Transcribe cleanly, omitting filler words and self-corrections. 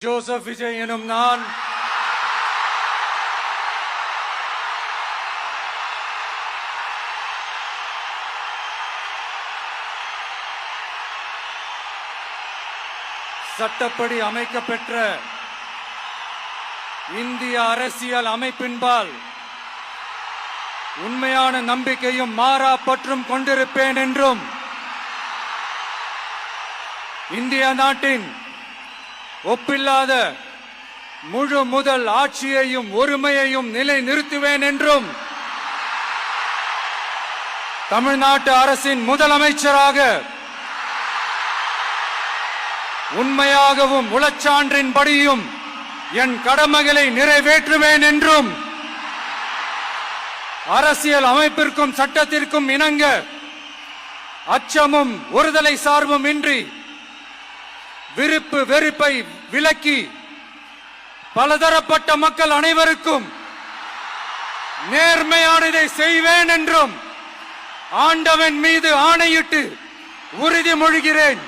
Joseph Vijay எனும் நான் சட்டப்படி அமைக்கப்பெற்ற இந்திய அரசியல் அமைப்பின்பால் உண்மையான நம்பிக்கையும் மாறா பற்றும் கொண்டிருப்பேன் என்றும் இந்திய நாட்டின் ஒப்பில்லாத முழு முதல் ஆட்சியையும் ஒருமையையும் நிலைநிறுத்துவேன் என்றும் தமிழ்நாட்டு அரசின் முதலமைச்சராக உண்மையாகவும் உளச்சான்றின்படியும் என் கடமைகளை நிறைவேற்றுவேன் என்றும் அரசியல் அமைப்பிற்கும் சட்டத்திற்கும் இணங்க அச்சமும் ஒருதலை சார்பும் இன்றி விருப்பு வெறுப்பை விலக்கி பலதரப்பட்ட மக்கள் அனைவருக்கும் நேர்மையானதை செய்வேன் என்றும் ஆண்டவன் மீது ஆணையிட்டு உறுதிமொழிகிறேன்.